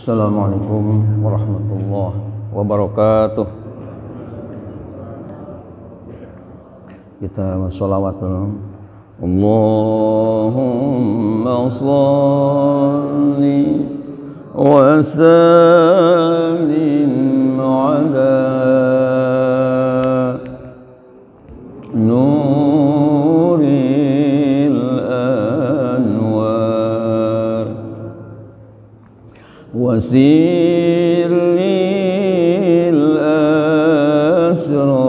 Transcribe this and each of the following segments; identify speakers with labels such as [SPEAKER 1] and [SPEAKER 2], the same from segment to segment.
[SPEAKER 1] Assalamualaikum warahmatullahi wabarakatuh. Kita sholawat dulu. Allahumma sholli wa sallim ala nuril anwar wa sirril asrar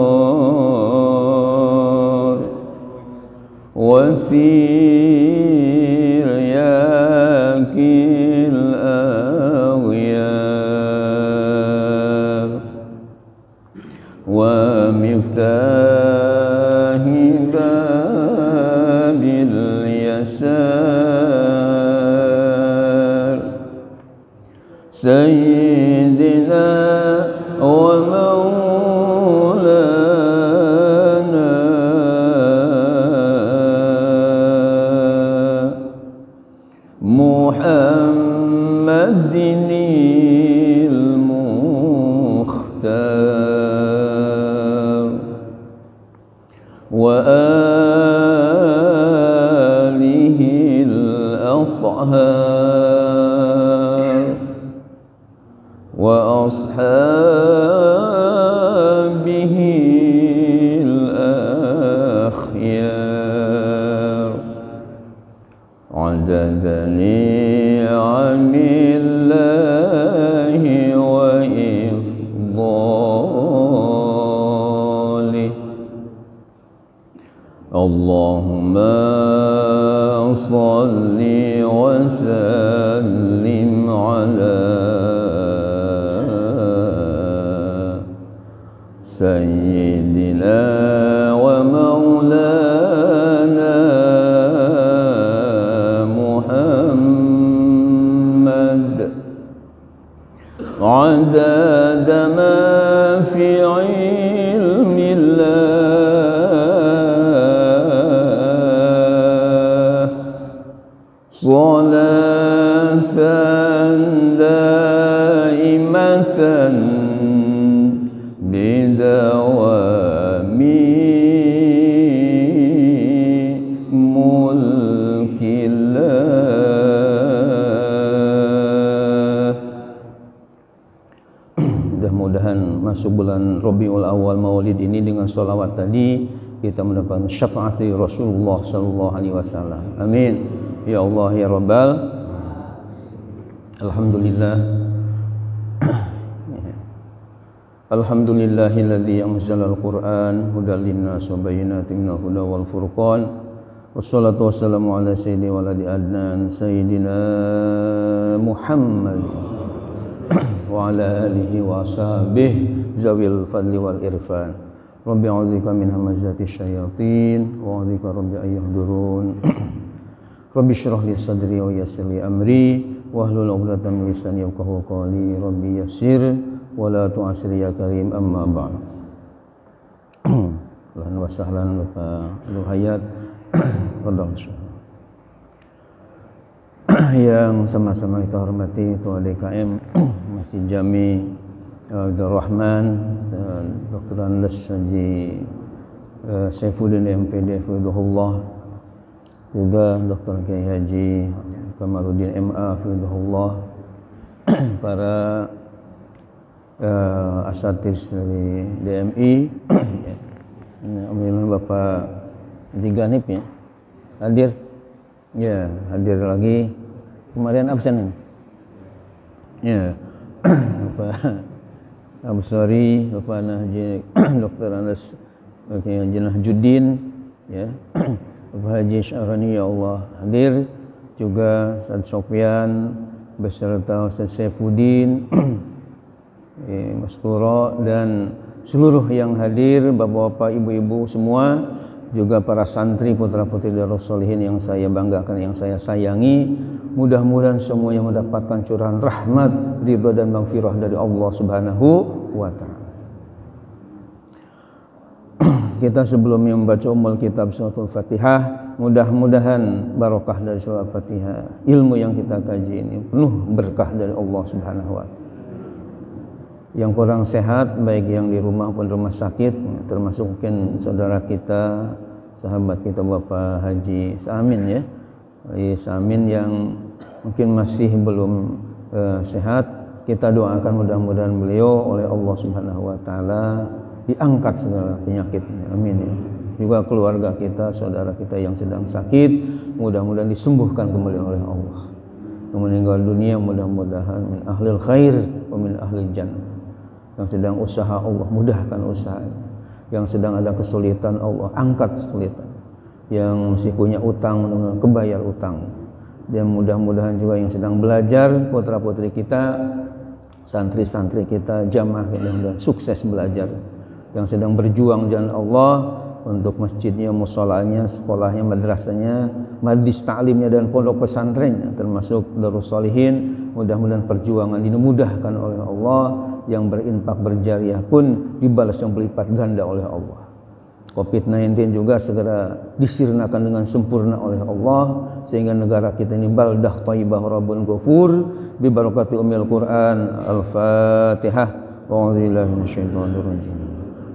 [SPEAKER 1] wa tiryakil aghyar wa miftahi babil yasar sayyidina wa maulana Muhammadinil Mukhtar wa alihil athhar wa ashabihil akhyar adada ni'amillahi wa ifdalih. Allahumma salli wa sallim ala sayyidina wa maulana Muhammad adada ma fi ilmillah salatan daimatan bidawami mulkillah. Mudah-mudahan masuk bulan Rabiul Awal Maulid ini dengan sholawat tadi kita mendapatkan syafaat dari Rasulullah sallallahu alaihi wasallam. Amin ya Allah ya Rabbal. Alhamdulillah. Alhamdulillahilladzi anzalal Qur'an hudal linnas wa bayyinatin minal huda wal furqan. Wassalatu wassalamu ala sayyidi waladi adnan sayyidina Muhammad wa ala alihi wa ashabihi zawil fadli wal irfan. Rabbi a'udzubika min hamazati syayatin wa a'udzubika rabbi ayyahdurun. Rabbi shrah li sadri wa yassir li amri wahlul 'uqdatam min lisani yafqahu qawli. Rabbi yassir wa la tu'assir ya karim, amma ba'd. Ahlan wa sahlan wa hayat radhal yang sama-sama kita hormati Ketua DKM Masjid Jami Abdul Rahman dan Dr. Andes Haji Saifuddin MPD Fidhullah, juga Dr. Kiai Haji Kamaluddin MA Fidhullah, para asatis dari DMI, Alhamdulillah Bapak Haji Ganip ya hadir. Ya, hadir lagi. Kemarin absen ini. Ya. Bapak Abu Sori, Bapak Haji Dr. Anas Haji Nahjuddin, ya. Bapak Haji Syarani ya Allah hadir, juga Ustaz Sofyan beserta Ustaz Saifuddin, Mas Turo, dan seluruh yang hadir, bapak-bapak, ibu-ibu semua, juga para santri putra-putri Darus Sholihin yang saya banggakan, yang saya sayangi. Mudah-mudahan semuanya mendapatkan curahan rahmat, ridha dan maghfirah dari Allah Subhanahu wa taala. kita sebelum membaca kitab suratul Fatihah, mudah-mudahan barokah dari surah Fatihah. Ilmu yang kita kaji ini penuh berkah dari Allah Subhanahu wa taala. Yang kurang sehat, baik yang di rumah maupun rumah sakit, termasuk mungkin saudara kita, sahabat kita Bapak Haji Samin ya. Samin yang mungkin masih belum sehat, kita doakan mudah-mudahan beliau oleh Allah Subhanahu wa taala diangkat segala penyakitnya. Amin ya. Juga keluarga kita, saudara kita yang sedang sakit, mudah-mudahan disembuhkan kembali oleh Allah. Yang meninggal dunia mudah-mudahan min ahlil khair wa min ahlil jannah. Yang sedang usaha Allah mudahkan usahanya. Yang sedang ada kesulitan Allah angkat kesulitan. Yang masih punya utang kebayar utang. Dan mudah-mudahan juga yang sedang belajar, putra-putri kita, santri-santri kita, jamaah mudah-mudahan sukses belajar. Yang sedang berjuang jalan Allah untuk masjidnya, musholanya, sekolahnya, madrasahnya, majlis ta'limnya dan pondok pesantrennya termasuk Darus Shalihin, mudah-mudahan perjuangan ini dimudahkan oleh Allah. Yang berinfak berjariah pun dibalas yang berlipat ganda oleh Allah. Covid-19 juga segera disirnakan dengan sempurna oleh Allah sehingga negara kita ini baldah thayyibah rabbun ghafur bi barakati ummil Quran. Al-Fatihah. A'udzubillahi minasyaitonir rajim.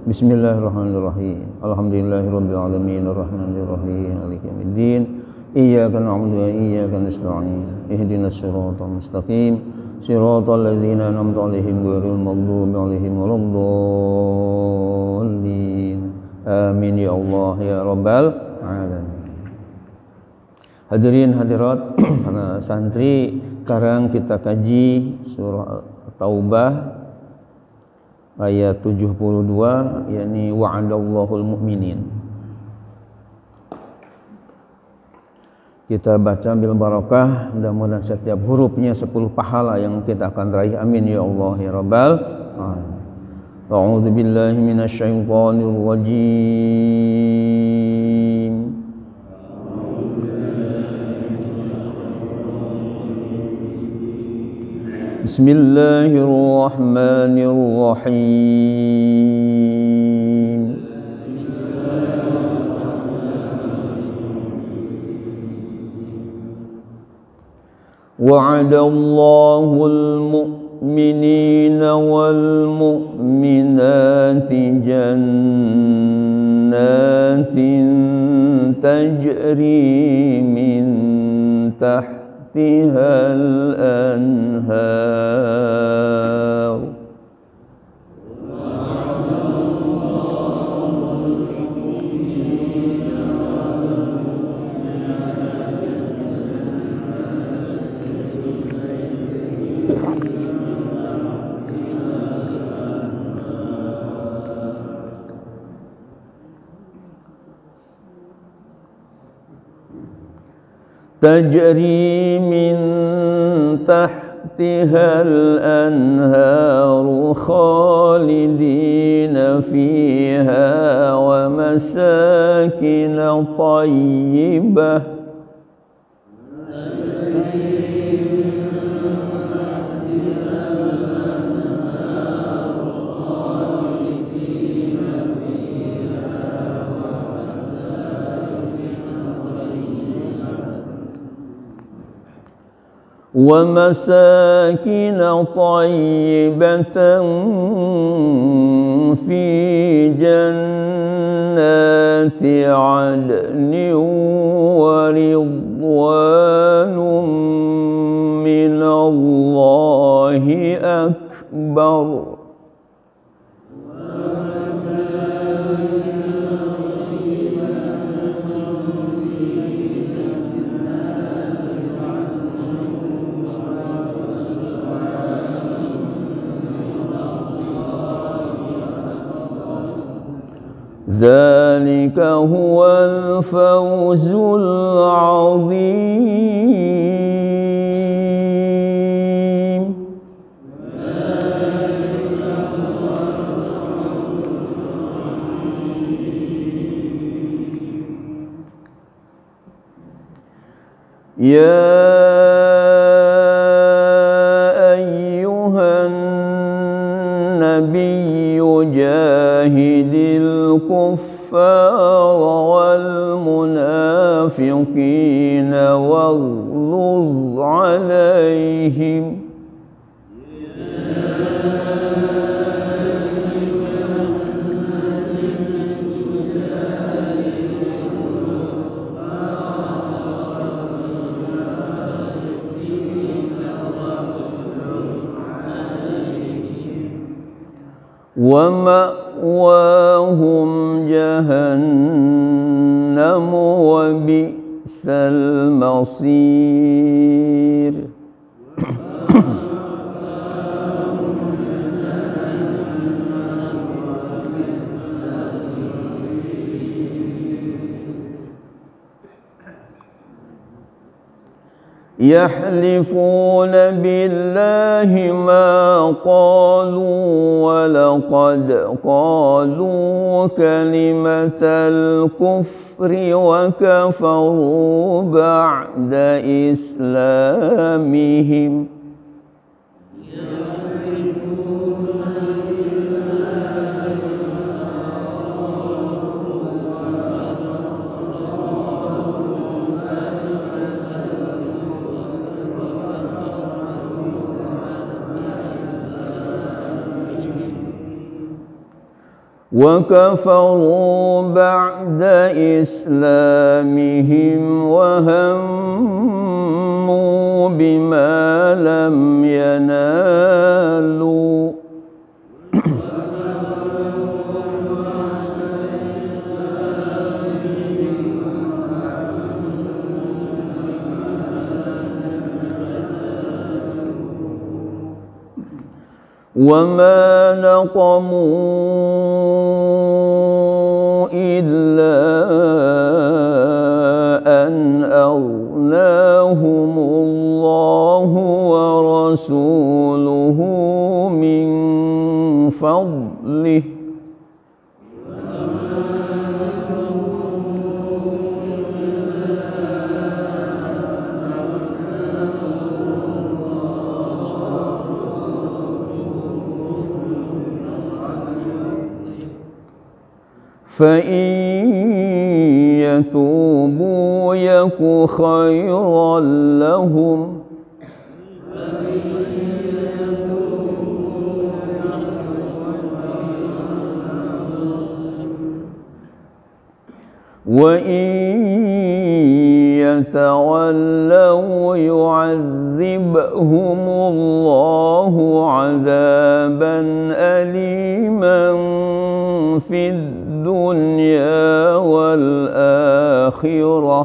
[SPEAKER 1] Bismillahirrahmanirrahim. Alhamdulillahirabbil alamin arrahmanir rahim maliki yaumiddin. Iyyaka na'budu wa iyyaka nasta'in. Ihdinas siratal mustaqim. Siratal ladzina an'amta 'alaihim ghairil maghdubi 'alaihim waladdallin. Amin ya Allah ya Rabbal alamin. Hadirin hadirat para santri, sekarang kita kaji surah Taubah ayat 72, yakni wa'adallahul mu'minin. Kita baca bil barakah, mudah-mudahan setiap hurufnya 10 pahala yang kita akan raih. Amin ya Allah ya Rabbal alamin. A'udzu billahi minasyaitonir rajim. Bismillahirrahmanirrahim. Wa'adallahul mu'minina wal mu'minati jannatin tajri min tahtihal anhar. Tajri min tahtihal anharu khalidina fiha wa masakin tayyibah. ومساكن طيبة في جنات عدن ورضوان من الله أكبر. ذلك هو الفوز العظيم. يا أيها النبي جاهد الكفار والمنافقين واغلظ عليهم ومأواهم جهنم وبئس المصير. يحلفون بالله ما قالوا ولقد قالوا كلمة الكفر وكفروا بعد إسلامهم. وكفروا بعد إسلامهم وهموا بما لم ينالوا وما نقموا إلا أن أغناهم الله ورسوله من فضله فإن يتوبوا يك خيرا لهم وإن يتولوا يعذبهم الله عذابا أليما في الدنيا والآخرة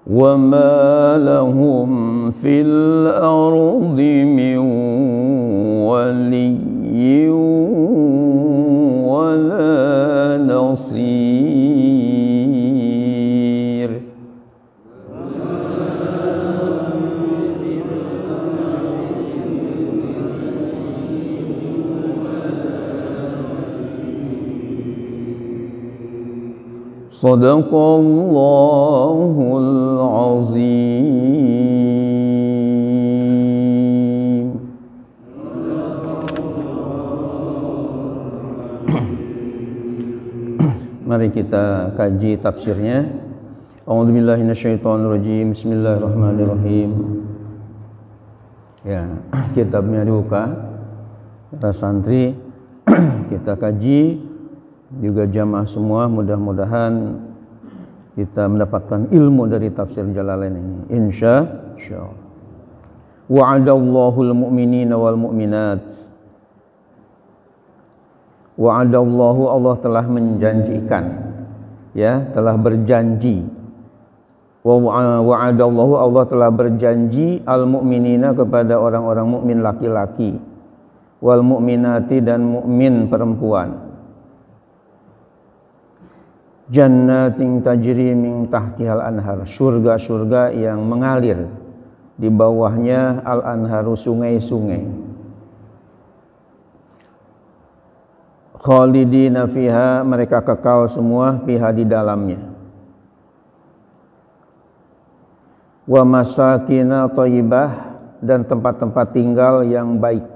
[SPEAKER 1] وما لهم في الأرض من ولي ولا نصير. Sadaqallahul azim. Mari kita kaji tafsirnya. A'udzubillahi minasyaitonirrajim. Bismillahirrahmanirrahim. Ya, kitabnya dibuka. Para santri kita kaji, juga jamaah semua, mudah-mudahan kita mendapatkan ilmu dari tafsir Jalalain ini, insya Allah. Wa'adallahu al-mu'minina wal mu'minat. Wa'adallahu, Allah telah menjanjikan, ya, telah berjanji. Wa'adallahu, Allah telah berjanji al-mu'minina kepada orang-orang mukmin laki-laki, wal mu'minati dan mukmin perempuan. Jannatin tajri min tahtihal anhar, surga-surga yang mengalir di bawahnya al-anharu, sungai-sungai. khalidina fiha, mereka kekal semua, fiha di dalamnya. Wa masakina thayyibah, dan tempat-tempat tinggal yang baik.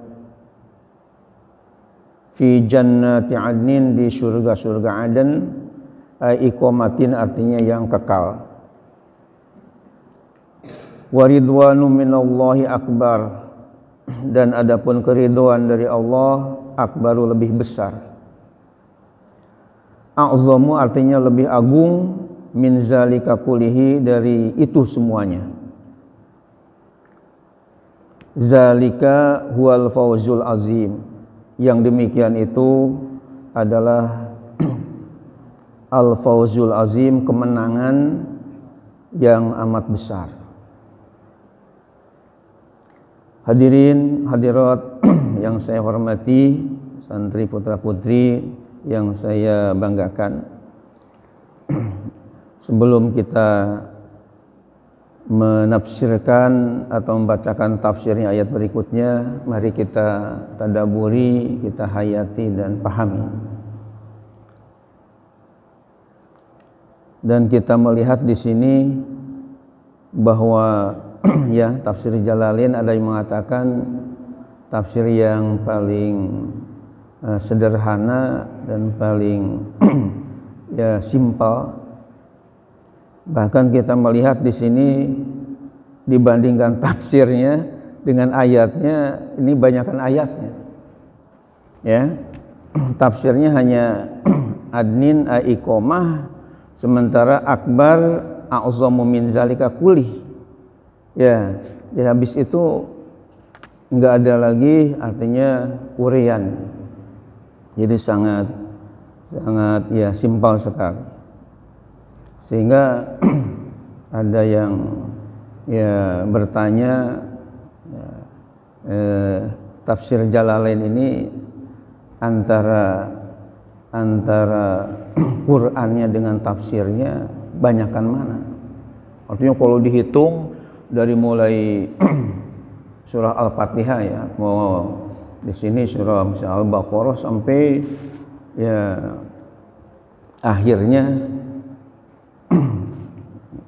[SPEAKER 1] Fi jannati adnin, di surga-surga Aden. Iqamatin, artinya yang kekal. Wa ridwanu minallahi akbar, dan adapun keridhaan dari Allah akbaru, lebih besar. A'zamu, artinya lebih agung, min zalika kulihi, dari itu semuanya. Zalika huwal fawzul azim, yang demikian itu adalah al-fawzul azim, kemenangan yang amat besar. Hadirin hadirat yang saya hormati, santri putra putri yang saya banggakan, sebelum kita menafsirkan atau membacakan tafsirnya ayat berikutnya, mari kita tadabburi, kita hayati dan pahami. Dan kita melihat di sini bahwa ya, tafsir Jalalain ada yang mengatakan tafsir yang paling sederhana dan paling ya simpel. Bahkan kita melihat di sini dibandingkan tafsirnya dengan ayatnya, ini banyakkan ayatnya. Ya. Tafsirnya hanya adnin iqamah, sementara akbar a'zamu min zalika kulih. Ya, jadi habis itu enggak ada lagi artinya urian. Jadi sangat ya simpel sekali. Sehingga ada yang ya bertanya tafsir Jalalain ini antara Qur'annya dengan tafsirnya banyakan mana? Artinya kalau dihitung dari mulai surah Al-Fatihah ya, mau di sini surah misalnya Al-Baqarah sampai ya akhirnya,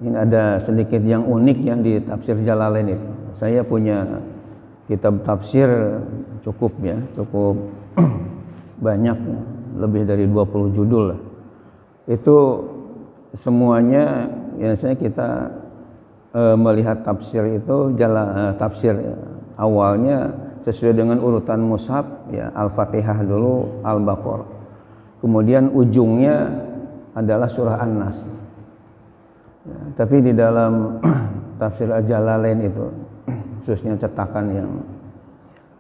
[SPEAKER 1] ini ada sedikit yang unik yang di tafsir Jalalain itu. Saya punya kitab tafsir cukup banyak, lebih dari 20 judul lah. Itu semuanya ya, saya kita melihat tafsir itu tafsir awalnya sesuai dengan urutan mushaf ya, Al-Fatihah dulu, Al-Baqarah. Kemudian ujungnya adalah surah An-Nas. Ya, tapi di dalam tafsir Jalalain itu khususnya cetakan yang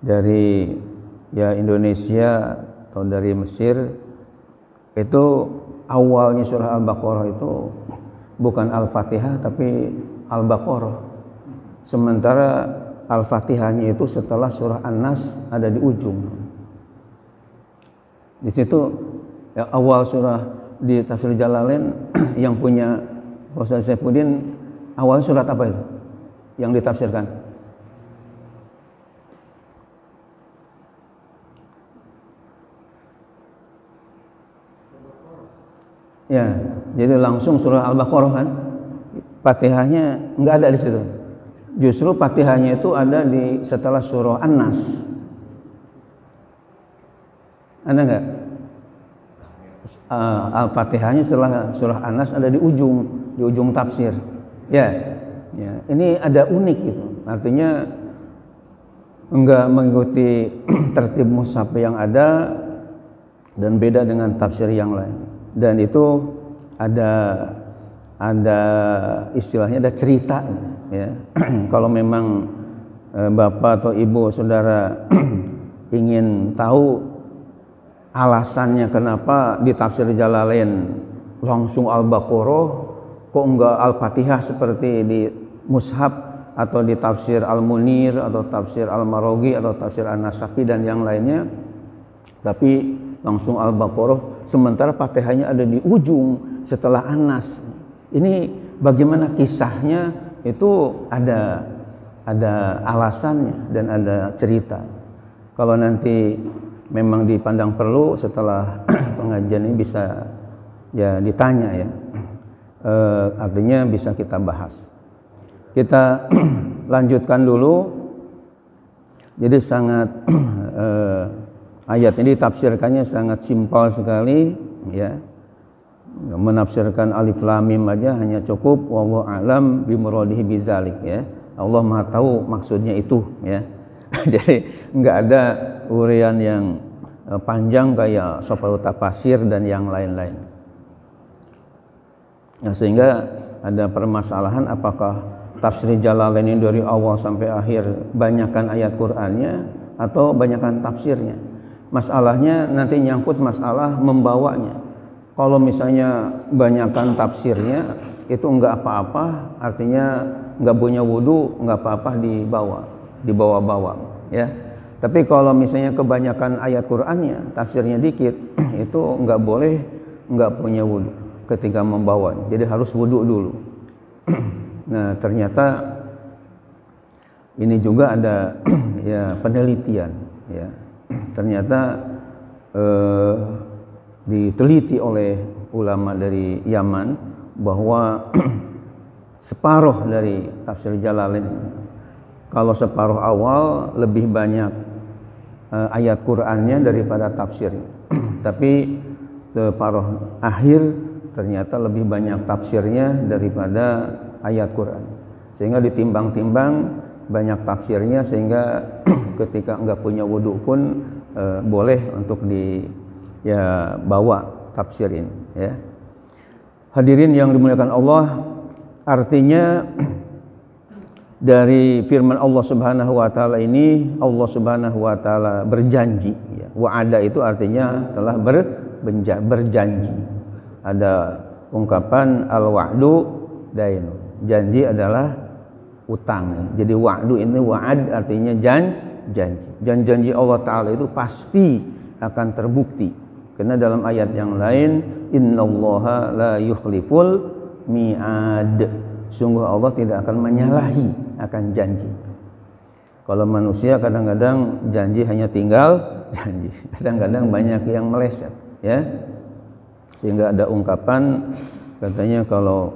[SPEAKER 1] dari ya Indonesia atau dari Mesir, itu awalnya surah Al-Baqarah itu bukan Al-Fatihah tapi Al-Baqarah. Sementara Al-Fatihahnya itu setelah surah An-Nas ada di ujung. Di situ ya, awal surah di tafsir Jalalain yang punya Ustaz Saifuddin, awal surat apa itu yang ditafsirkan? Ya, jadi langsung surah Al-Baqarah kan. Fatihahnya enggak ada di situ. Justru Fatihahnya itu ada di setelah surah An-Nas. Ada enggak? Al-Fatihahnya setelah surah An-Nas ada di ujung tafsir. Ya. Ya, ini ada unik gitu. Artinya enggak mengikuti tertib mushaf yang ada dan beda dengan tafsir yang lain. Dan itu ada istilahnya, ada cerita ya. Kalau memang bapak atau ibu saudara ingin tahu alasannya kenapa di tafsir Jalalain langsung Al-Baqarah, kok enggak Al-Fatihah seperti di mushaf, atau di tafsir Al-Munir atau tafsir Al-Maraghi atau tafsir An-Nasafi dan yang lainnya, tapi langsung Al-Baqarah, sementara Fatihahnya ada di ujung setelah An-Nas. Ini bagaimana kisahnya? Itu ada alasannya dan ada cerita. Kalau nanti memang dipandang perlu setelah pengajian ini bisa ya ditanya ya, artinya bisa kita bahas. Kita lanjutkan dulu. Jadi sangat ayat ini ditafsirkannya sangat simpel sekali ya. Menafsirkan alif lam mim aja hanya cukup wallahu alam bimuradihi bizalik ya. Allah Maha tahu maksudnya itu ya. Jadi enggak ada uraian yang panjang kayak Sofal Tafasir dan yang lain-lain. Nah, sehingga ada permasalahan apakah tafsir Jalalain ini dari awal sampai akhir banyakkan ayat Qur'annya atau banyakkan tafsirnya. Masalahnya nanti nyangkut masalah membawanya. Kalau misalnya banyakkan tafsirnya itu enggak apa-apa, artinya enggak punya wudu, enggak apa-apa dibawa-bawa ya. Tapi kalau misalnya kebanyakan ayat Qur'annya, tafsirnya dikit, itu enggak boleh enggak punya wudu ketika membawanya. Jadi harus wudu dulu. Nah, ternyata ini juga ada ya penelitian ya. Ternyata diteliti oleh ulama dari Yaman bahwa separuh dari tafsir Jalalain, kalau separuh awal lebih banyak ayat Qur'annya daripada tafsirnya. Tapi separuh akhir ternyata lebih banyak tafsirnya daripada ayat Qur'an. Sehingga ditimbang-timbang banyak tafsirnya, sehingga ketika enggak punya wudu pun boleh untuk bawa tafsir ini ya. Hadirin yang dimuliakan Allah, artinya dari firman Allah Subhanahu wa taala ini, Allah Subhanahu wa taala berjanji ya. Wa'ada itu artinya telah berjanji. Ada ungkapan al-wa'du dain. Janji adalah utang. Jadi wa'du ini wa'ad artinya janji. Dan janji Allah taala itu pasti akan terbukti. Karena dalam ayat yang lain, innallaha la yukhliful mi'ad. Sungguh Allah tidak akan menyalahi akan janji. Kalau manusia kadang-kadang janji hanya tinggal janji. Kadang-kadang banyak yang meleset ya. Sehingga ada ungkapan katanya kalau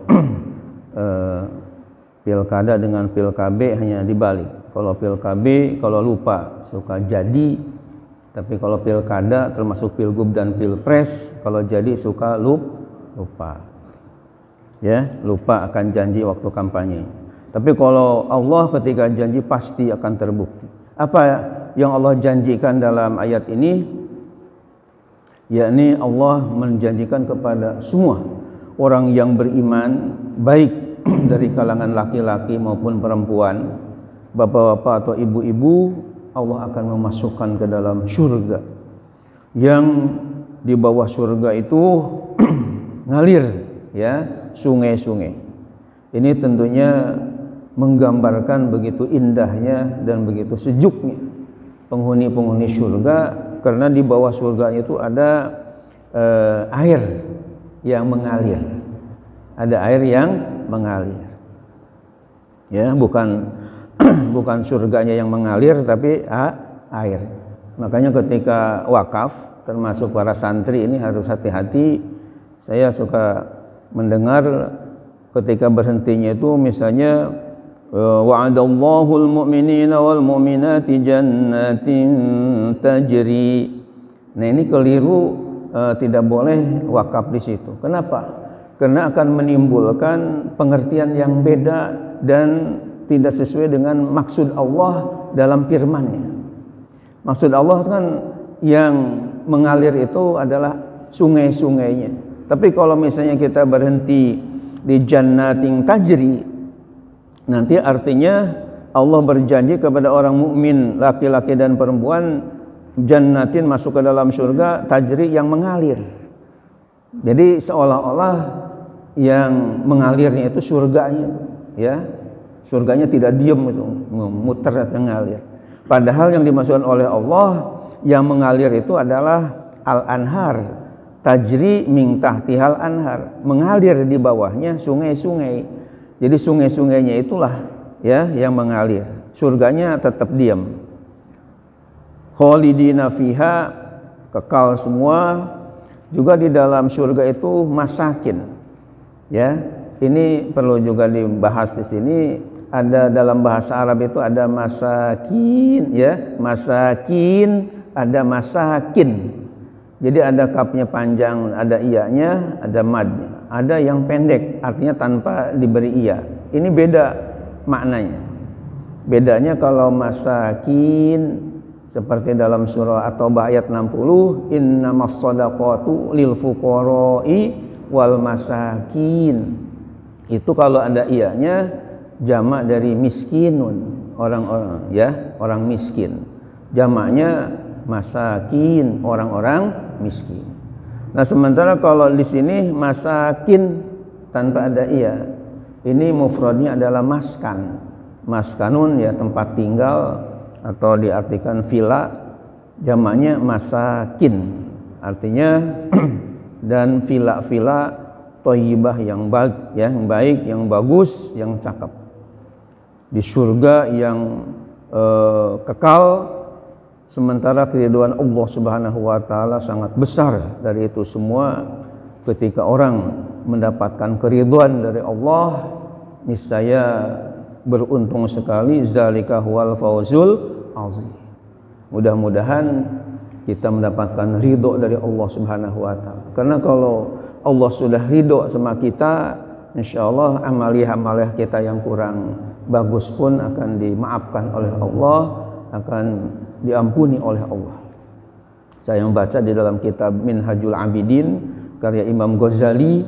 [SPEAKER 1] pilkada dengan pilkab hanya dibalik. Kalau pilkab kalau lupa suka jadi, tapi kalau pilkada termasuk pilgub dan pilpres kalau jadi suka lupa. Ya, lupa akan janji waktu kampanye. Tapi kalau Allah ketika janji pasti akan terbukti. Apa yang Allah janjikan dalam ayat ini? Yakni Allah menjanjikan kepada semua orang yang beriman, baik dari kalangan laki-laki maupun perempuan, bapak-bapak atau ibu-ibu, Allah akan memasukkan ke dalam surga. Yang di bawah surga itu ngalir ya, sungai-sungai. Ini tentunya menggambarkan begitu indahnya dan begitu sejuknya penghuni-penghuni surga, karena di bawah surga itu ada air yang mengalir. Ada air yang mengalir. Ya, bukan surganya yang mengalir, tapi air. Makanya ketika wakaf, termasuk para santri ini harus hati-hati. Saya suka mendengar ketika berhentinya itu misalnya wa'adallahu al-mu'minina wal mu'minati jannatin tajri. Nah, ini keliru, tidak boleh wakaf di situ. Kenapa? Karena akan menimbulkan pengertian yang beda dan tidak sesuai dengan maksud Allah dalam firman-Nya. Maksud Allah kan yang mengalir itu adalah sungai-sungainya. Tapi kalau misalnya kita berhenti di jannatin tajri, nanti artinya Allah berjanji kepada orang mukmin laki-laki dan perempuan, jannatin masuk ke dalam surga, tajri yang mengalir. Jadi seolah-olah yang mengalirnya itu surganya, ya. Surganya tidak diam itu, muter atau mengalir. Padahal yang dimaksudkan oleh Allah yang mengalir itu adalah al-anhar, tajri min tahtihal anhar, mengalir di bawahnya sungai-sungai. Jadi sungai-sungainya itulah ya yang mengalir. Surganya tetap diam. Khalidina fiha, kekal semua. Juga di dalam surga itu masakin. Ya, ini perlu juga dibahas di sini. Ada dalam bahasa Arab itu ada masakin, ya, masakin, ada masakin. Jadi ada kafnya panjang, ada iyanya, ada madnya. Ada yang pendek, artinya tanpa diberi iya. Ini beda maknanya. Bedanya kalau masakin seperti dalam surah At-Taubah ayat 60, innamas shadaqatu lil fuqara'i wal masakin. Itu kalau ada iyanya jamak dari miskinun, orang-orang, ya, orang miskin. Jamaknya masakin, orang-orang miskin. Nah, sementara kalau di sini masakin tanpa ada iya, ini mufradnya adalah maskan. Maskanun, ya, tempat tinggal, atau diartikan villa, jamaknya masakin, artinya dan villa-villa thayyibah yang baik, ya, yang baik, yang bagus, yang cakep di surga yang kekal. Sementara keridhaan Allah Subhanahu wa taala sangat besar dari itu semua. Ketika orang mendapatkan keridhaan dari Allah, niscaya beruntung sekali. Zalika huwal fawzul azim. Mudah-mudahan kita mendapatkan ridho dari Allah Subhanahu wa taala. Karena kalau Allah sudah ridho sama kita, insyaallah amaliyah-amaliyah kita yang kurang bagus pun akan dimaafkan oleh Allah, akan diampuni oleh Allah. Saya membaca di dalam kitab Minhajul Abidin karya Imam Ghazali,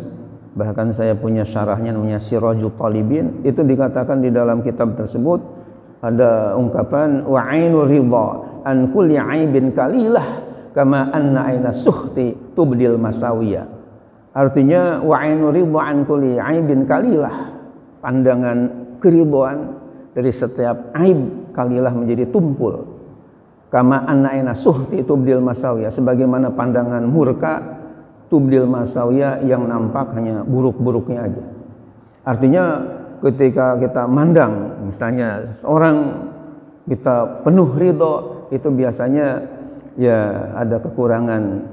[SPEAKER 1] bahkan saya punya syarahnya namanya Sirajul Talibin. Itu dikatakan di dalam kitab tersebut ada ungkapan wa ainur ridha an kulli aibin kalilah kama anna aina sukhti tubdil masawiya. Artinya wa ainur ridha an kulli aibin kalilah, pandangan keridhaan dari setiap aib kalilah menjadi tumpul. Kama anna aina sukhti tubdil masawiya, sebagaimana pandangan murka tubdil masawiya, yang nampak hanya buruk-buruknya aja. Artinya ketika kita mandang misalnya seorang, kita penuh ridho, itu biasanya ya ada kekurangan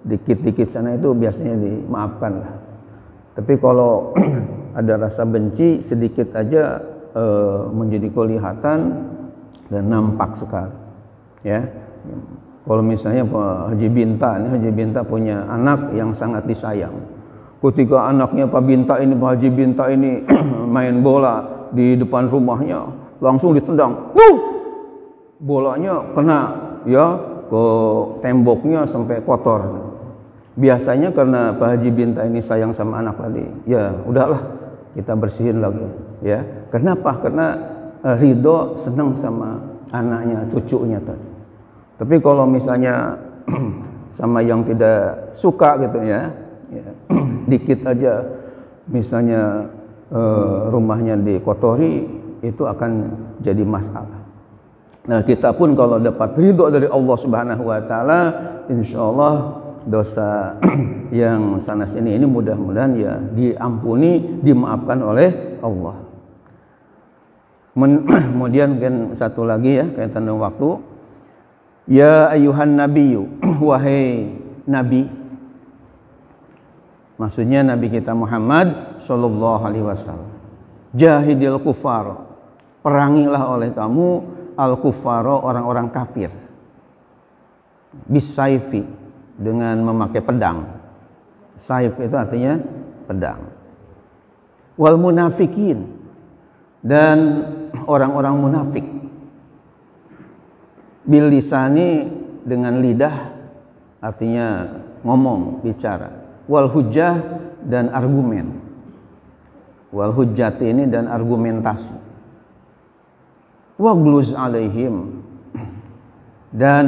[SPEAKER 1] dikit-dikit sana, itu biasanya dimaafkan lah. Tapi kalau ada rasa benci sedikit aja menjadi kelihatan dan nampak sekali, ya. Kalau misalnya Pak Haji Binta, ini Haji Binta punya anak yang sangat disayang. Ketika anaknya Pak Binta ini, Pak Haji Binta ini main bola di depan rumahnya, langsung ditendang. Bolanya kena, ya, ke temboknya sampai kotor. Biasanya karena Pak Haji Binta ini sayang sama anak tadi, ya udahlah kita bersihin lagi, ya. Kenapa? Karena ridho, senang sama anaknya, cucunya tadi. Tapi kalau misalnya sama yang tidak suka gitu, ya, dikit aja misalnya rumahnya dikotori, itu akan jadi masalah. Nah, kita pun kalau dapat ridho dari Allah Subhanahu wa taala, insyaallah dosa yang sana sini ini mudah-mudahan ya diampuni, dimaafkan oleh Allah. Kemudian kan satu lagi, ya, kaitan dengan waktu. Ya ayuhan nabiyyu, wahai nabi, maksudnya nabi kita Muhammad sallallahu alaihi wasallam. Jahidil kufar, perangilah oleh kamu al kufaro, orang-orang kafir. Bisaifi, dengan memakai pedang. Saif itu artinya pedang. Wal munafikin, dan orang-orang munafik. Bil lisani, dengan lidah, artinya ngomong, bicara. Wal hujjah, dan argumen. Wal hujjati ini dan argumentasi. Wagluz alaihim, dan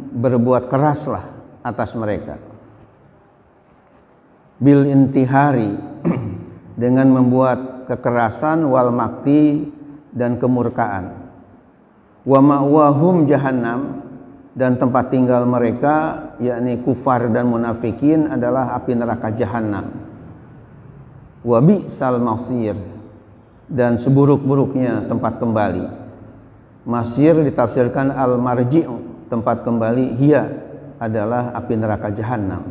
[SPEAKER 1] berbuat keraslah atas mereka. Bil intihari, dengan membuat kekerasan, wal makti, dan kemurkaan. Wa ma'wahum jahannam, dan tempat tinggal mereka, yakni kufar dan munafikin, adalah api neraka jahannam. Wa bi'sal masir, dan seburuk-buruknya tempat kembali. Masir ditafsirkan al-marji', tempat kembali, hiya, adalah api neraka jahanam.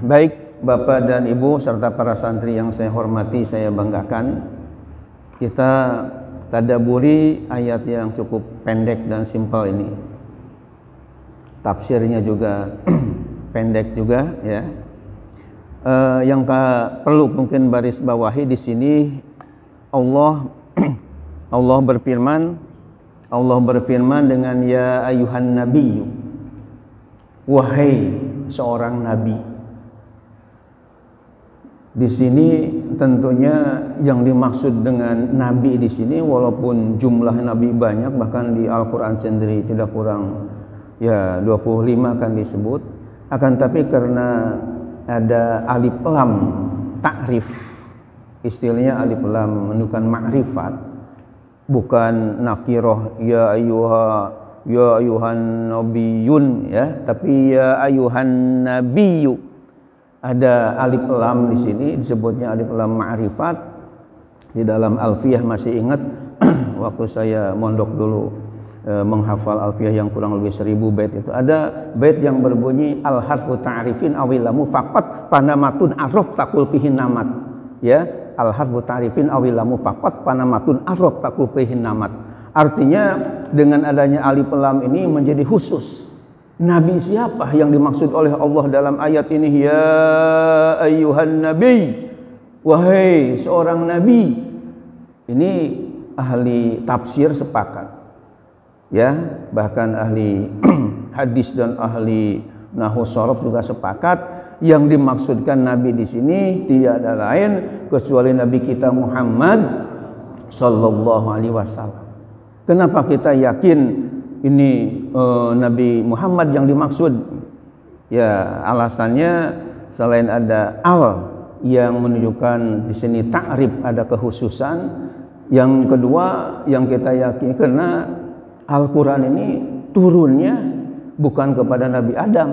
[SPEAKER 1] Baik Bapak dan Ibu serta para santri yang saya hormati, saya banggakan, kita tadaburi ayat yang cukup pendek dan simpel ini. Tafsirnya juga pendek juga ya. Yang perlu mungkin baris bawahi di sini, Allah berfirman dengan ya ayuhan nabiyyu, wahai seorang nabi. Di sini tentunya yang dimaksud dengan nabi di sini, walaupun jumlah nabi banyak, bahkan di Al-Qur'an sendiri tidak kurang ya 25 kan disebut, akan tapi karena ada alif lam ta'rif, istilahnya alif lam menunjukkan ma'rifat, bukan nakiroh ya ayuhan nabiyun ya, tapi ya ayuhan nabiyyu. Ada alif lam di sini, disebutnya alif lam ma'rifat. Di dalam Alfiyah masih ingat waktu saya mondok dulu menghafal Alfiyah yang kurang lebih 1000 bait, itu ada bait yang berbunyi al harfu ta'rifin awilamu faqat panamatun araf takul pihin namat ya, al harfu ta'rifin awilamu faqat panamatun araf takul pihin namat. Artinya dengan adanya alif lam ini menjadi khusus. Nabi siapa yang dimaksud oleh Allah dalam ayat ini? Ya ayyuhan nabi, wahai seorang nabi. Ini ahli tafsir sepakat ya, bahkan ahli hadis dan ahli nahwu shorof juga sepakat, yang dimaksudkan nabi di sini tiada lain kecuali nabi kita Muhammad sallallahu alaihi wasallam. Kenapa kita yakin ini Nabi Muhammad yang dimaksud? Ya, alasannya selain ada al yang menunjukkan di sini ta'rif, ada kekhususan. Yang kedua yang kita yakini, karena Al-Qur'an ini turunnya bukan kepada Nabi Adam,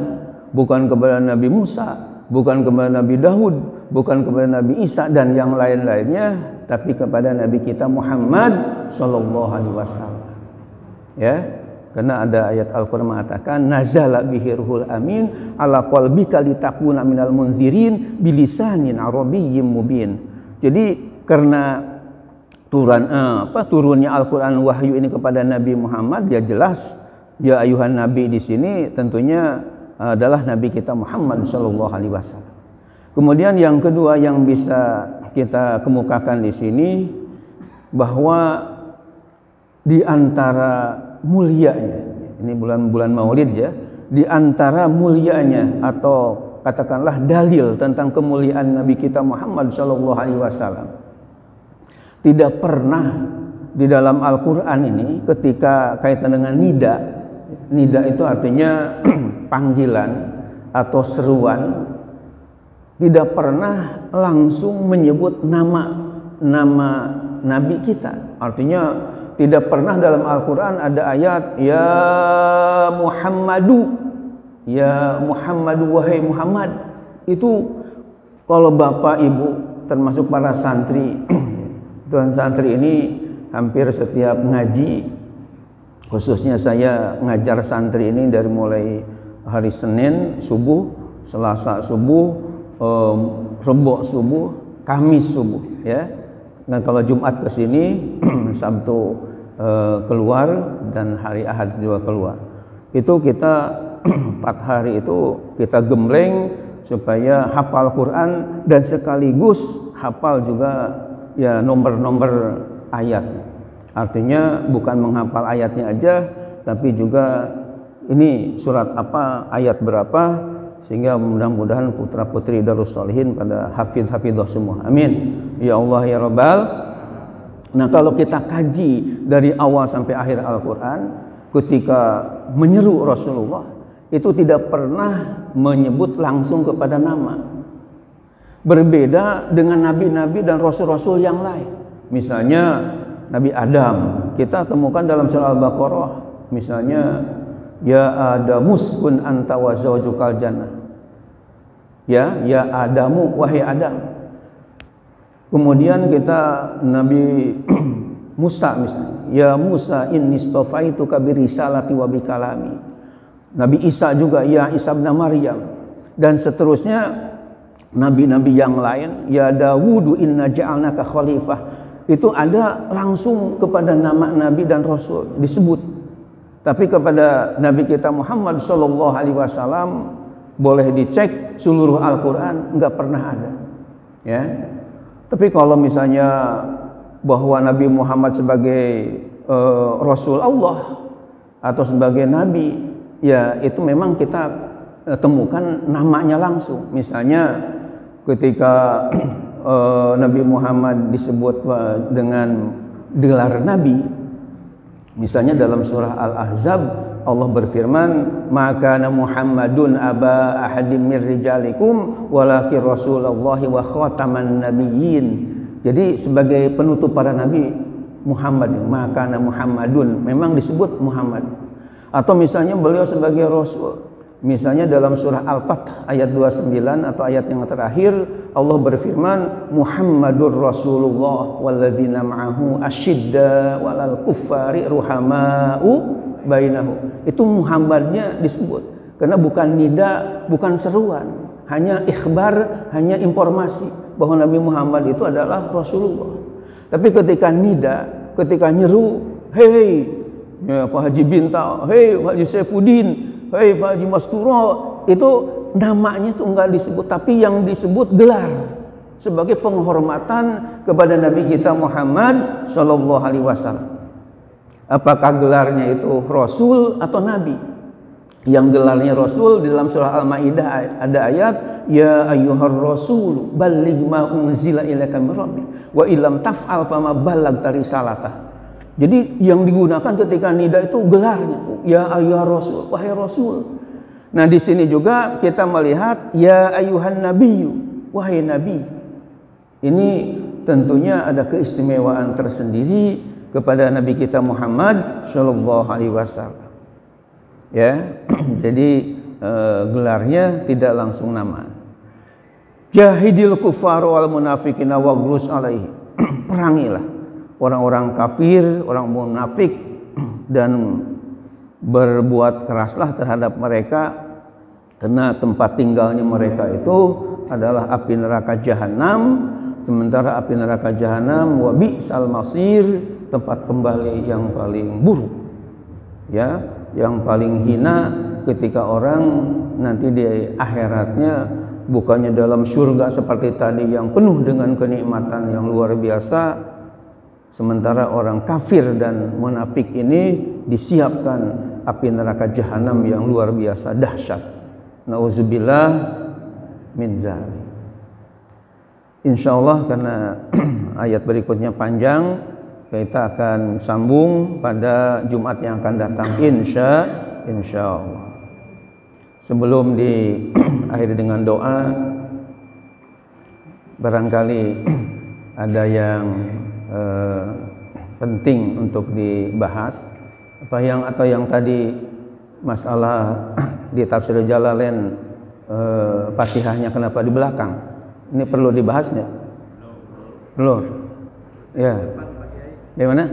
[SPEAKER 1] bukan kepada Nabi Musa, bukan kepada Nabi Daud, bukan kepada Nabi Isa dan yang lain-lainnya, tapi kepada Nabi kita Muhammad sallallahu alaihi wasallam. Ya. Karena ada ayat Al-Qur'an mengatakan nazala bihi ruhul amin ala qalbika litakuna minal munzirin bilisanin arabiyyin mubin. Jadi karena turunnya Al-Qur'an wahyu ini kepada Nabi Muhammad, ya jelas ya ayuhan nabi di sini tentunya adalah nabi kita Muhammad sallallahu alaihi wasallam. Kemudian yang kedua yang bisa kita kemukakan di sini, bahwa di antara mulianya, ini bulan Maulid ya, di antara mulianya atau katakanlah dalil tentang kemuliaan Nabi kita Muhammad sallallahu alaihi wasallam, tidak pernah di dalam Al-Qur'an ini ketika kaitan dengan nida itu artinya panggilan atau seruan, tidak pernah langsung menyebut nama Nabi kita. Artinya tidak pernah dalam Al-Quran ada ayat ya Muhammadu, ya Muhammadu, wahai Muhammad. Itu kalau Bapak Ibu termasuk para santri, tuan santri ini hampir setiap ngaji, khususnya saya ngajar santri ini dari mulai hari Senin subuh, Selasa subuh, Rebo subuh, Kamis subuh ya. Dan kalau Jumat ke sini, Sabtu keluar dan hari Ahad juga keluar. Itu kita 4 hari itu kita gembleng supaya hafal Quran dan sekaligus hafal juga ya nomor-nomor ayat. Artinya bukan menghafal ayatnya aja, tapi juga ini surat apa, ayat berapa, sehingga mudah-mudahan putra-putri Darus Shalihin pada hafidh-hafidhah semua. Amin. Ya Allah ya Rabbal. Nah, kalau kita kaji dari awal sampai akhir Al-Quran, ketika menyeru Rasulullah, itu tidak pernah menyebut langsung kepada nama. Berbeda dengan nabi-nabi dan rasul-rasul yang lain. Misalnya Nabi Adam, kita temukan dalam surah Al-Baqarah, misalnya ya Adamus kun anta wa zawjukal jannah. Ya Adamu, wahai Adam. Kemudian kita Nabi Musa misalnya, ya Musa inni stofaituka birisalati wa bikalami. Nabi Isa juga ya Isa bin Maryam, dan seterusnya nabi-nabi yang lain, ya Dawudu inna ja'alnaka khalifah, itu ada langsung kepada nama nabi dan rasul disebut. Tapi kepada Nabi kita Muhammad sallallahu alaihi wasallam boleh dicek seluruh Al-Qur'an enggak pernah ada. Ya. Tapi kalau misalnya bahwa Nabi Muhammad sebagai Rasul Allah atau sebagai Nabi, ya itu memang kita temukan namanya langsung. Misalnya ketika Nabi Muhammad disebut dengan gelar Nabi, misalnya dalam surah Al-Ahzab Allah berfirman, maka Muhammadun aba ahadim mir rijalikum walakin rasulullahi wa khataman nabiyyin. Jadi sebagai penutup para nabi Muhammad, maka Muhammadun memang disebut Muhammad. Atau misalnya beliau sebagai rasul, misalnya dalam surah Al-Fath ayat 29 atau ayat yang terakhir Allah berfirman, Muhammadur Rasulullah walladzina ma'ahu asyidda walal kuffari ruhama'u bainahu. Itu Muhammadnya disebut karena bukan nida, bukan seruan, hanya ikhbar, hanya informasi bahwa Nabi Muhammad itu adalah Rasulullah. Tapi ketika nida, ketika nyeru, hei ya Pak Haji Binta, hei Pak Haji Saifuddin, hei Pak Haji Masturo, itu namanya itu enggak disebut, tapi yang disebut gelar sebagai penghormatan kepada Nabi kita Muhammad sallallahu alaihi wasallam. Apakah gelarnya itu Rasul atau Nabi? Yang gelarnya Rasul di dalam surah Al-Maidah ada ayat, ya ayyuhar rasul balligh ma unzila ilaika mir rabbik wa illam taf'al fama ballaghta risalatah. Jadi yang digunakan ketika nida itu gelarnya, ya ayyuhar rasul, wahai rasul. Nah, di sini juga kita melihat ya ayyuhan nabiyyu, wahai nabi. Ini tentunya ada keistimewaan tersendiri kepada Nabi kita Muhammad sallallahu alaihi wasallam. Ya, jadi gelarnya tidak langsung nama. Jahidil kuffar wal munafiqina waghluz alaihi. Perangilah orang-orang kafir, orang munafik, dan berbuat keraslah terhadap mereka, karena tempat tinggalnya mereka itu adalah api neraka jahanam. Sementara api neraka jahanam wa bi'sal masir, tempat kembali yang paling buruk, ya, yang paling hina ketika orang nanti di akhiratnya bukannya dalam surga seperti tadi yang penuh dengan kenikmatan yang luar biasa, sementara orang kafir dan munafik ini disiapkan api neraka jahanam yang luar biasa dahsyat. Nauzubillah min dzalik. Insyaallah karena ayat berikutnya panjang, kita akan sambung pada Jumat yang akan datang insyaallah. Sebelum diakhiri dengan doa, barangkali ada yang penting untuk dibahas, atau yang tadi masalah di tafsir Jalalain, Fatihahnya kenapa di belakang? Ini perlu dibahasnya? Belum. Ya. Gimana?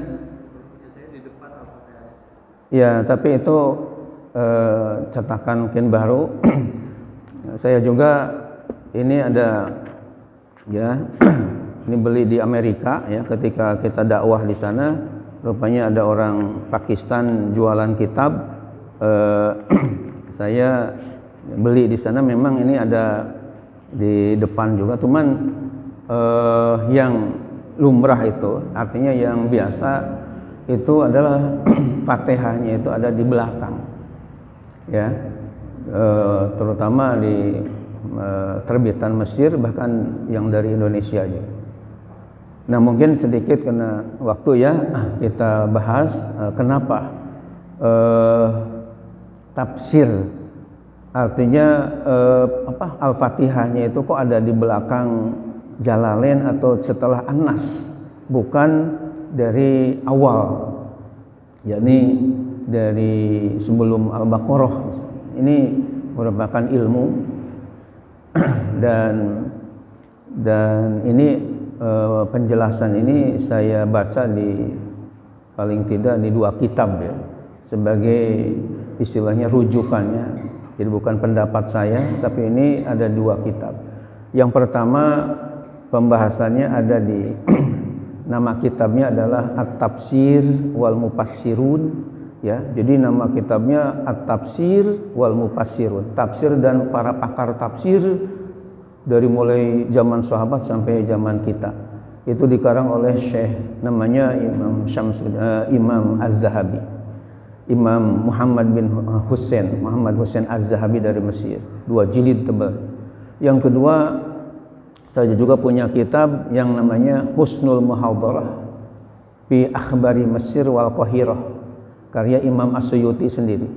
[SPEAKER 1] Ya, tapi itu cetakan mungkin baru. Saya juga ini ada, ya, ini beli di Amerika, ya, ketika kita dakwah di sana, rupanya ada orang Pakistan jualan kitab. Saya beli di sana, memang ini ada di depan juga, cuman yang lumrah itu artinya yang biasa itu adalah Fatihahnya itu ada di belakang, ya, terutama di terbitan Mesir, bahkan yang dari Indonesia aja. Nah, mungkin sedikit karena waktu, ya, kita bahas kenapa tafsir, artinya Al-Fatihahnya itu kok ada di belakang Jalalain atau setelah An-Nas, bukan dari awal, yakni dari sebelum Al-Baqarah. Ini merupakan ilmu dan ini penjelasan ini saya baca di paling tidak di 2 kitab, ya, sebagai istilahnya rujukannya. Jadi bukan pendapat saya, tapi ini ada 2 kitab. Yang pertama pembahasannya ada di nama kitabnya adalah At-Tafsir wal Mufassirun, ya. Jadi nama kitabnya At-Tafsir wal Mufassirun, tafsir dan para pakar tafsir dari mulai zaman sahabat sampai zaman kita. Itu dikarang oleh Syekh namanya Imam Az-Zahabi, Imam Muhammad Hussein Az-Zahabi dari Mesir, 2 jilid tebal. Yang kedua, saya juga punya kitab yang namanya Husnul Muhadharah fi Akhbari Mesir wal Qahirah, karya Imam As-Suyuti sendiri.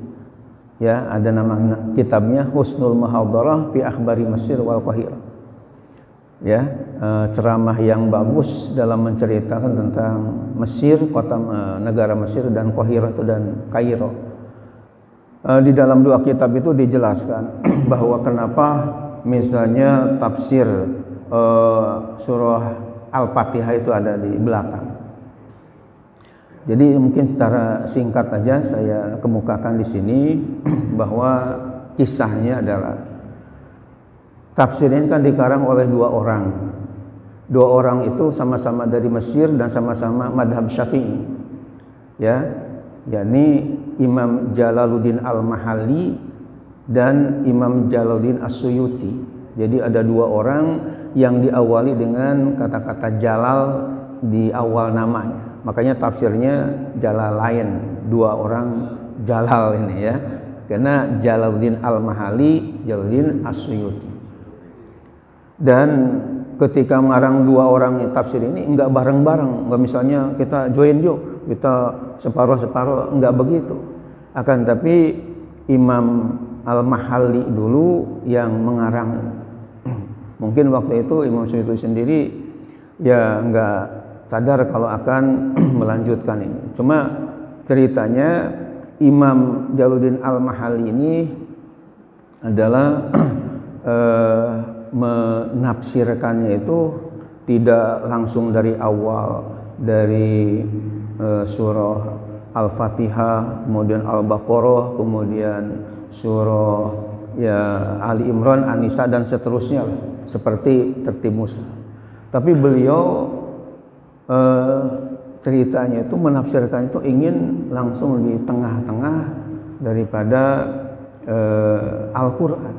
[SPEAKER 1] Ya, ada nama kitabnya Husnul Muhadharah fi Akhbari Mesir wal Qahirah. Ya, ceramah yang bagus dalam menceritakan tentang Mesir, kota negara Mesir, dan Qahirah itu dan Kairo. Di dalam 2 kitab itu dijelaskan bahwa kenapa misalnya tafsir surah Al-Fatihah itu ada di belakang. Jadi mungkin secara singkat aja saya kemukakan di sini bahwa kisahnya adalah tafsir ini kan dikarang oleh 2 orang. 2 orang itu sama-sama dari Mesir dan sama-sama madhab Syafi'i. Ya, yakni Imam Jalaluddin Al-Mahalli dan Imam Jalaluddin As-Suyuti. Jadi ada 2 orang yang diawali dengan kata-kata Jalal di awal namanya. Makanya tafsirnya Jalalain, 2 orang Jalal ini ya. Karena Jalaluddin Al-Mahalli, Jalaluddin As-Suyuti. Dan ketika mengarang 2 orang tafsir ini enggak bareng-bareng, enggak misalnya kita join yuk, kita separuh-separuh, enggak begitu. Akan tapi Imam Al-Mahalli dulu yang mengarang. Mungkin waktu itu Imam Suyuti sendiri ya enggak sadar kalau akan melanjutkan ini. Cuma ceritanya Imam Jalaluddin Al-Mahalli ini adalah menafsirkannya itu tidak langsung dari awal, dari surah Al-Fatihah, kemudian Al-Baqarah, kemudian surah ya Ali Imran, An-Nisa dan seterusnya seperti tertib Musa. Tapi beliau ceritanya itu menafsirkan itu ingin langsung di tengah-tengah daripada Al-Qur'an.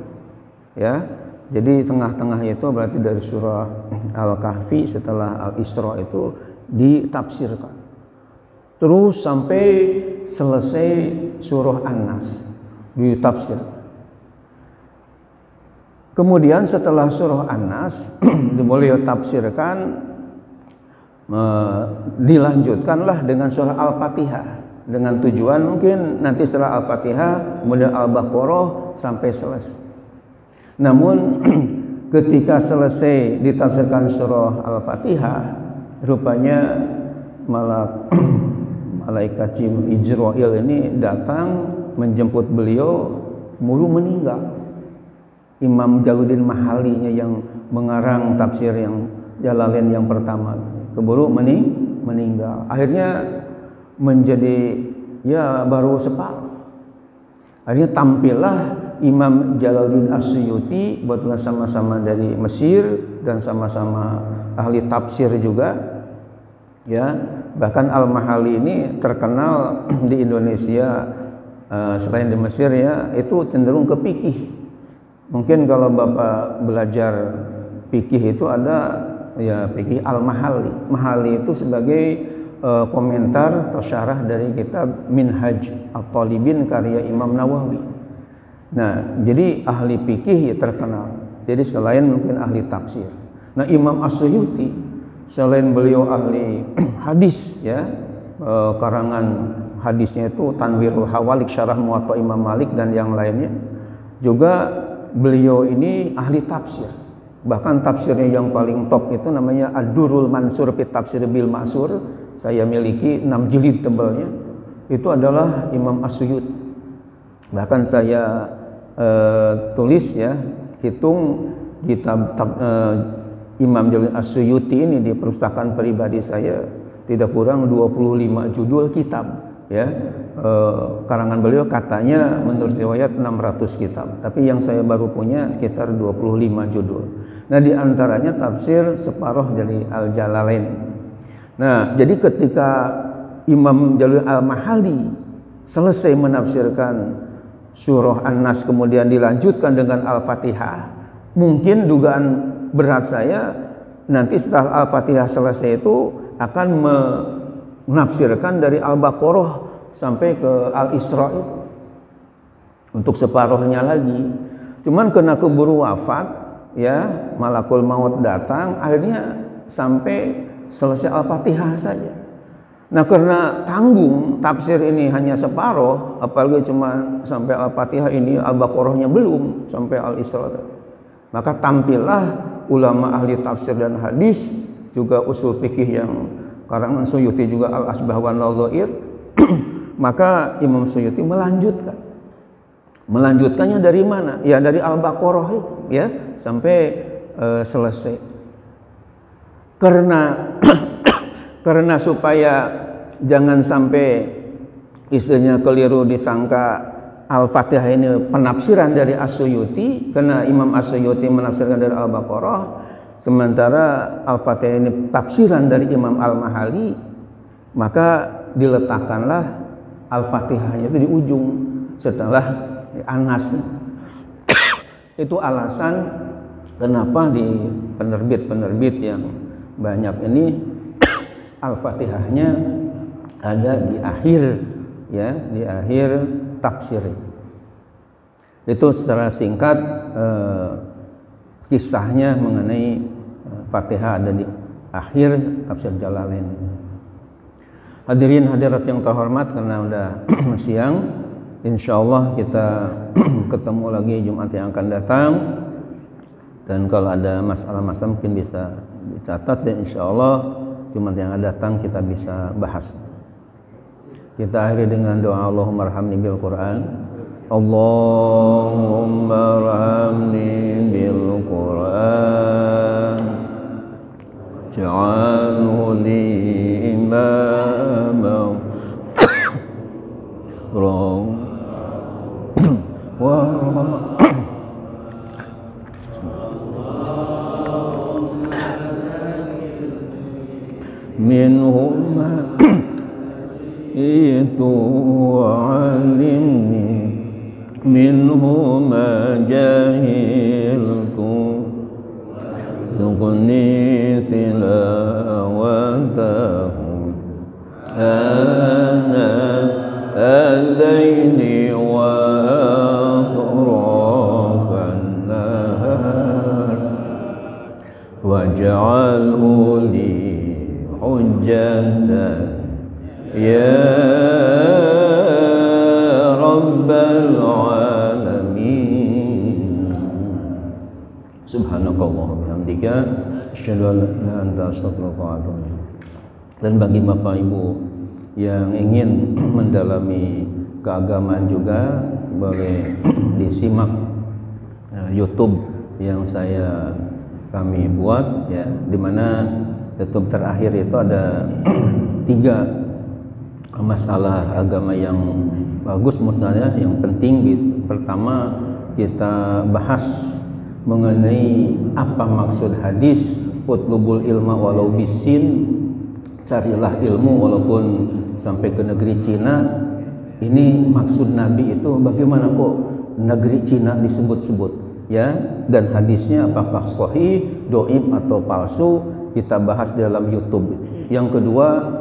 [SPEAKER 1] Ya. Jadi tengah-tengah itu berarti dari surah Al-Kahfi setelah Al-Isra itu ditafsirkan. Terus sampai selesai surah An-Nas ditafsirkan. Kemudian setelah surah An-Nas beliau tafsirkan, dilanjutkanlah dengan surah Al-Fatihah dengan tujuan mungkin nanti setelah Al-Fatihah kemudian Al-Baqarah sampai selesai. Namun ketika selesai ditafsirkan surah Al-Fatihah, rupanya malaikat Jibril ini datang menjemput beliau, mulu meninggal. Imam Jalaluddin Mahallinya yang mengarang tafsir yang Jalalain yang pertama keburu meninggal. Akhirnya menjadi ya baru separuh. Akhirnya tampillah Imam Jalaluddin As-Suyuti, kebetulan sama-sama dari Mesir dan sama-sama ahli tafsir juga. Ya, bahkan Al-Mahalli ini terkenal di Indonesia selain di Mesir ya, itu cenderung ke fikih. Mungkin kalau Bapak belajar fikih itu ada ya fikih Al-Mahalli. Mahalli itu sebagai komentar atau syarah dari kitab Minhaj At-Talibin karya Imam Nawawi. Nah, jadi ahli fikih ya terkenal. Jadi selain mungkin ahli tafsir. Nah, Imam As-Suyuti selain beliau ahli hadis ya, karangan hadisnya itu Tanwirul Hawalik, Syarah Muwatta Imam Malik dan yang lainnya. Juga beliau ini ahli tafsir. Bahkan tafsirnya yang paling top itu namanya Ad-Durrul Mansur fi Tafsir bil Ma'sur. Saya miliki 6 jilid tebalnya. Itu adalah Imam As-Suyuti. Bahkan saya tulis ya, hitung kitab Imam Jalaluddin As-Suyuti ini di perpustakaan pribadi saya tidak kurang 25 judul kitab ya. Karangan beliau katanya menurut riwayat 600 kitab, tapi yang saya baru punya sekitar 25 judul. Nah, di antaranya tafsir separuh dari Al-Jalalain. Nah, jadi ketika Imam Jalil Al-Mahali selesai menafsirkan surah An-Nas kemudian dilanjutkan dengan Al-Fatihah, mungkin dugaan berat saya nanti setelah Al-Fatihah selesai itu akan menafsirkan dari Al-Baqarah sampai ke Al-Isra itu untuk separuhnya lagi. Cuman kena keburu wafat, ya, malakul maut datang, akhirnya sampai selesai Al-Fatihah saja. Nah, karena tanggung tafsir ini hanya separuh, apalagi cuma sampai Al-Fatihah, ini Al-Baqarahnya belum sampai Al-Isra, maka tampillah ulama ahli tafsir dan hadis, juga usul fikih yang karangan Suyuti juga Al-Asbah wan Nadhair. Maka Imam Suyuti melanjutkannya dari mana? Ya dari Al-Baqarah itu, ya, sampai selesai. Karena supaya jangan sampai istilahnya keliru disangka Al-Fatihah ini penafsiran dari As-Suyuti, karena Imam As-Suyuti menafsirkan dari Al-Baqarah, sementara Al-Fatihah ini tafsiran dari Imam Al-Mahali, maka diletakkanlah Al-Fatihahnya itu di ujung setelah An-Nas. Itu alasan kenapa di penerbit-penerbit yang banyak ini Al-Fatihahnya ada di akhir, ya, di akhir tafsir. Itu secara singkat kisahnya mengenai Fatihah ada di akhir tafsir Jalalain. Hadirin hadirat yang terhormat, karena udah siang, insyaallah kita ketemu lagi Jumat yang akan datang, dan kalau ada masalah-masalah mungkin bisa dicatat, dan insyaallah Jumat yang akan datang kita bisa bahas. Kita akhiri dengan doa Allahumma arhamni bil Quran. Allahumma arhamni bil Quran, ja'alhu li imama minhuma itu alimni minhuma jahilku suqni tilawatahu ana al-laili wa atrafan nahar waj'alhu li hujjatan ya rabbal alamin. Subhanakallah wa bihamdika asyhadu an la ilaha illa anta astaghfiruka wa atubu ilaik. Dan bagi Bapak Ibu yang ingin mendalami keagamaan juga, boleh disimak YouTube yang kami buat, ya, dimana YouTube terakhir itu ada 3 masalah agama yang bagus menurut saya, yang penting gitu. Pertama, kita bahas mengenai apa maksud hadis utlubul ilma walau bisin, carilah ilmu walaupun sampai ke negeri Cina. Ini maksud Nabi itu bagaimana kok negeri Cina disebut-sebut, ya, dan hadisnya apakah sahih, dhaif atau palsu, kita bahas dalam YouTube. Yang kedua,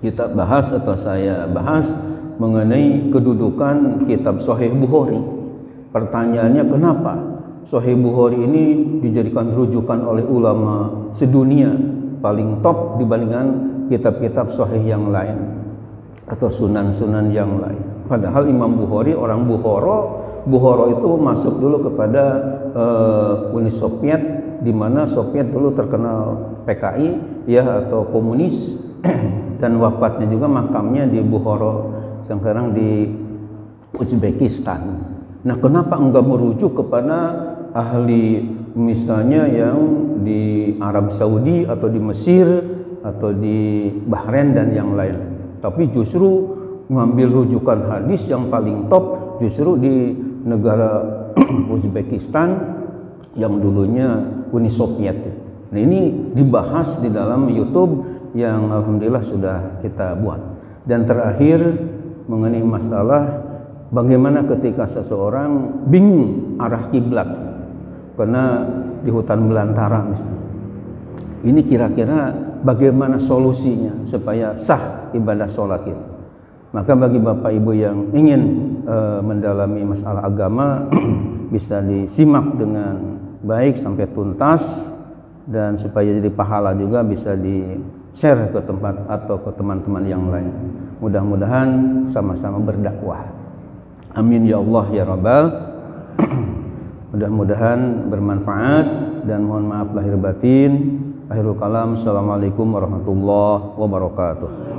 [SPEAKER 1] kita bahas atau saya bahas mengenai kedudukan kitab Sahih Bukhari. Pertanyaannya, kenapa Sahih Bukhari ini dijadikan rujukan oleh ulama sedunia, paling top dibandingkan kitab-kitab sahih yang lain atau sunan-sunan yang lain. Padahal Imam Bukhari orang Bukhara itu masuk dulu kepada Uni Soviet, di mana Soviet dulu terkenal PKI, ya, atau komunis, dan wafatnya juga makamnya di Bukhara, sekarang di Uzbekistan. Nah, kenapa enggak merujuk kepada ahli misalnya yang di Arab Saudi atau di Mesir atau di Bahrain dan yang lain, tapi justru ngambil rujukan hadis yang paling top justru di negara Uzbekistan yang dulunya Uni Soviet. Nah, ini dibahas di dalam YouTube yang alhamdulillah sudah kita buat. Dan terakhir mengenai masalah bagaimana ketika seseorang bingung arah kiblat karena di hutan belantara misalnya. Ini kira-kira bagaimana solusinya supaya sah ibadah sholat kita. Maka bagi Bapak Ibu yang ingin mendalami masalah agama bisa disimak dengan baik sampai tuntas, dan supaya jadi pahala juga bisa di-share ke tempat atau ke teman-teman yang lain. Mudah-mudahan sama-sama berdakwah. Amin ya Allah ya Rabbal. Mudah-mudahan bermanfaat dan mohon maaf lahir batin. Akhirul kalam. Assalamualaikum warahmatullahi wabarakatuh.